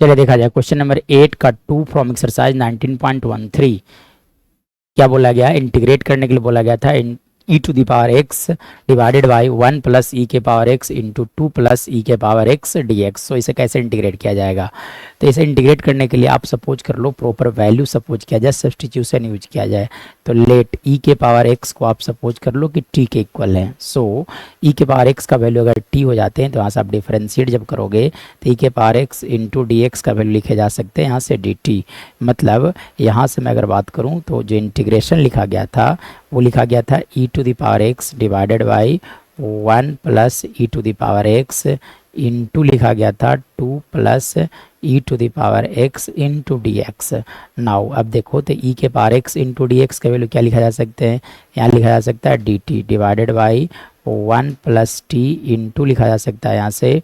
चलिए देखा जाए क्वेश्चन नंबर 8 का 2 फ्रॉम एक्सरसाइज 19.13। क्या बोला गया, इंटीग्रेट करने के लिए बोला गया था e to the power x divided by 1 plus e के power x into 2 plus e के पावर एक्स डी एक्स। तो इसे कैसे इंटीग्रेट किया जाएगा, तो इसे इंटीग्रेट करने के लिए आप सपोज कर लो प्रॉपर वैल्यू सपोज किया जाए, सब्स्टिट्यूशन यूज किया जाए। तो लेट ई के पावर एक्स को आप सपोज कर लो कि टी के इक्वल है। सो ई के पावर एक्स का वैल्यू अगर टी हो जाते हैं तो यहाँ से आप डिफरेंशिएट जब करोगे तो ई के power x into d x का वैल्यू लिखे जा सकते हैं यहाँ से डी टी। मतलब यहाँ से मैं अगर बात करूँ तो जो इंटीग्रेशन लिखा गया था वो लिखा गया था e to the power x divided by 1 plus e to the power x into लिखा गया था 2 plus e to the power x into d x. Now अब देखो तो ई के power x into d x का वैल्यू क्या लिखा जा सकते हैं, यहाँ लिखा जा सकता है D T divided by 1 plus T into लिखा जा सकता है यहाँ से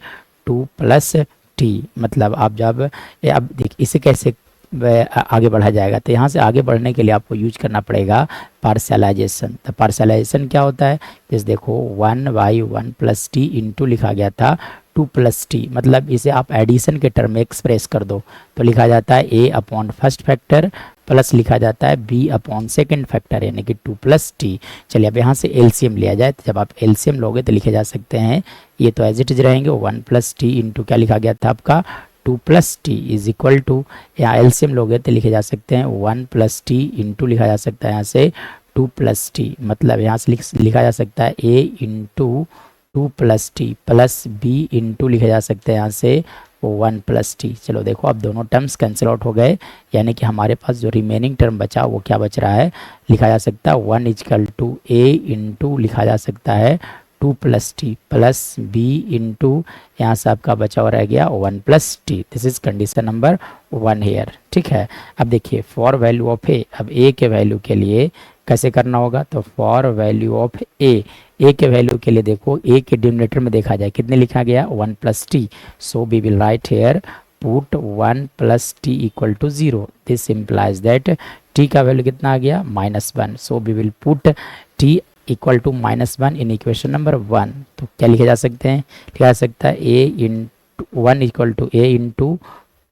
2 प्लस टी। मतलब आप जब अब देखिए इसे कैसे आगे बढ़ा जाएगा, तो यहाँ से आगे बढ़ने के लिए आपको यूज करना पड़ेगा पार्शलाइजेशन। तो पार्शलाइजेशन क्या होता है, जैसे देखो 1 बाई 1 प्लस टी इंटू लिखा गया था 2 प्लस टी। मतलब इसे आप एडिशन के टर्म में एक्सप्रेस कर दो तो लिखा जाता है ए अपॉन फर्स्ट फैक्टर प्लस लिखा जाता है बी अपॉन सेकेंड फैक्टर यानी कि 2 प्लस टी। चलिए अब यहाँ से एलसीएम लिया जाए, तो जब आप एलसीएम लोगे तो लिखे जा सकते हैं ये तो एज इट इज रहेंगे 1 प्लस टी इंटू क्या लिखा गया था आपका 2 plus T is equal to, यहाँ एलसीएम लोगे तो लिखे जा सकते हैं 1 प्लस टी इंटू लिखा जा सकता है यहाँ से 2 प्लस टी। मतलब यहाँ से लिखा जा सकता है A into 2 plus T plus B into लिखे जा सकते हैं यहाँ से 1 प्लस टी। चलो देखो अब दोनों टर्म्स कैंसिल आउट हो गए, यानी कि हमारे पास जो रिमेनिंग टर्म बचा वो क्या बच रहा है, लिखा जा सकता है 1 इजकल टू ए इंटू लिखा जा सकता है 2 plus T plus B into यहाँ से आपका बचा हुआ रह गया 1 plus T. This is condition number 1 here. ठीक है, अब देखिए फॉर वैल्यू ऑफ ए, अब ए के वैल्यू के लिए कैसे करना होगा, तो फॉर वैल्यू ऑफ ए के वैल्यू के लिए देखो ए के डिनोमिनेटर में देखा जाए कितने लिखा गया 1 plus T. So we will write here put 1 plus T equal to 0। This implies that T का वैल्यू कितना आ गया -1। So we will put T equal to -1 in equation number 1। तो क्या लिखे जा सकते हैं, लिखा जा सकता है A into 1 equal to A into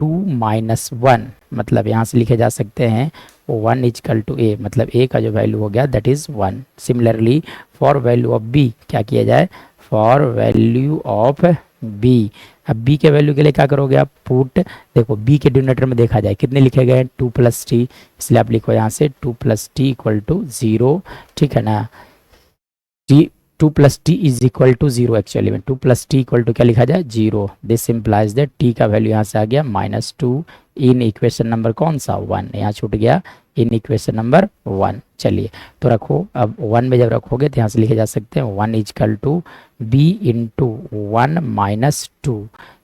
2 minus 1। मतलब यहाँ से लिखे जा सकते हैं 1 इजकल टू ए, मतलब ए का जो वैल्यू हो गया that is 1। Similarly for value of b क्या किया जाए, फॉर वैल्यू ऑफ बी, अब बी के वैल्यू के लिए क्या करोगे आप पुट, देखो बी के डिनोमिनेटर में देखा जाए कितने लिखे गए 2 प्लस टी, इसलिए आप लिखो यहाँ से 2 प्लस टी इक्वल टू 0। ठीक है ना, t 2 plus T is equal to 0, actually में 2 प्लस टी इक्वल टू क्या लिखा जाए 0। दिस इम्प्लाइज दैट टी का वैल्यू यहाँ से आ गया -2 इन इक्वेशन नंबर कौन सा 1, यहाँ छूट गया इन इक्वेशन नंबर 1। चलिए तो रखो, अब 1 में जब रखोगे तो यहाँ से लिखे जा सकते हैं 1 equal to b into 1 minus 2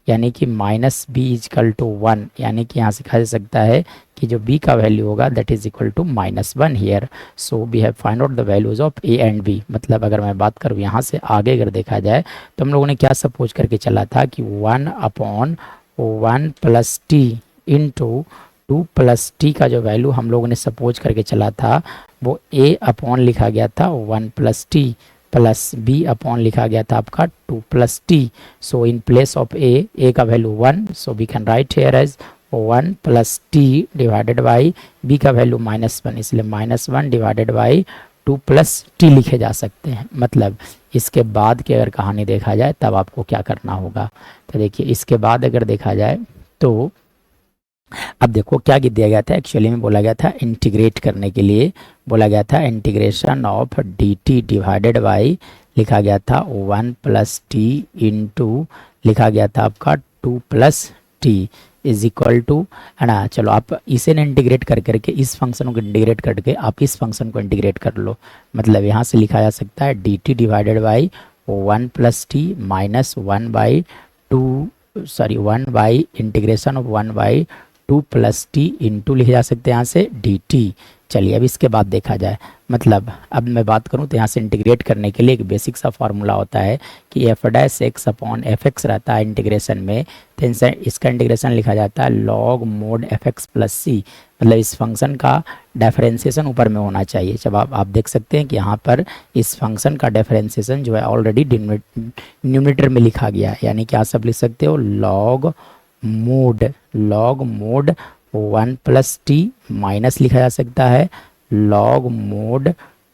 यानी कि माइनस बी इजकल टू 1, यानी कि यहाँ से कहा जा सकता है कि जो b का वैल्यू होगा that is equal to -1 here. So we have find out the values of a and b। मतलब अगर मैं बात करूँ यहाँ से आगे अगर देखा जाए तो हम लोगों ने क्या सपोज करके चला था कि 1 upon 1 plus T into 2 plus T का जो वैल्यू हम लोगों ने सपोज करके चला था वो a अपॉन लिखा गया था 1 plus T plus b upon लिखा गया था आपका 2 plus T. So in place of a का value 1, so we can write here as 1 plus t divided by b का वैल्यू -1, इसलिए -1 डिवाइडेड बाई 2 प्लस टी लिखे जा सकते हैं। मतलब इसके बाद की अगर कहानी देखा जाए तब आपको क्या करना होगा, तो देखिए इसके बाद अगर देखा जाए तो अब देखो क्या दिया गया था, एक्चुअली में बोला गया था इंटीग्रेट करने के लिए बोला गया था integration of D T divided by लिखा गया था 1 प्लस टी इंटू लिखा गया था आपका 2 plus T is equal to, है ना। चलो आप इसे ना इंटीग्रेट कर करके इस फंक्शन को इंटीग्रेट करके आप इस फंक्शन को इंटीग्रेट कर लो। मतलब यहाँ से लिखा जा सकता है D T divided by 1 plus T minus 1 by integration of 1 by 2 plus T into लिखे जा सकते हैं यहाँ से डी टी। चलिए अब इसके बाद देखा जाए, मतलब अब मैं बात करूँ तो यहाँ से इंटीग्रेट करने के लिए एक बेसिक सा फार्मूला होता है कि F dash x upon F x रहता है इंटीग्रेशन में, तो इसका इंटीग्रेशन लिखा जाता है log mod f x plus C. मतलब इस फंक्शन का डिफरेंशिएशन ऊपर में होना चाहिए। जब आप देख सकते हैं कि यहाँ पर इस फंक्शन का डिफरेंशिएशन जो है ऑलरेडी न्यूमरेटर में लिखा गया है, यानी कि आप सब लिख सकते हो log mod 1 plus T minus लिखा जा सकता है log mod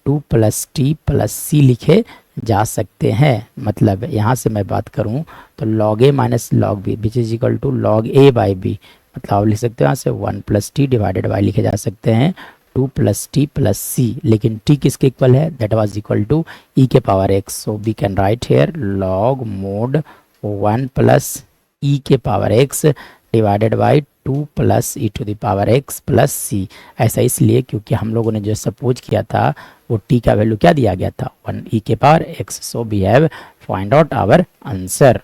2 plus T plus C लिखे जा सकते हैं। मतलब यहाँ से मैं बात करूँ तो log a minus log b which is equal to log a by b, मतलब आप लिख सकते हो यहाँ से 1 प्लस टी डिवाइडेड बाई लिखे जा सकते हैं 2 प्लस टी प्लस सी, लेकिन टी किसके इक्वल है, that was equal to e के power x, so we can write here log mod 1 plus e के power x divided by 2 plus e to the power x plus C. ऐसा इसलिए क्योंकि हम लोगों ने जो सपोज किया था वो टी का वैल्यू क्या दिया गया था 1 ई के power x, so we have find out our answer.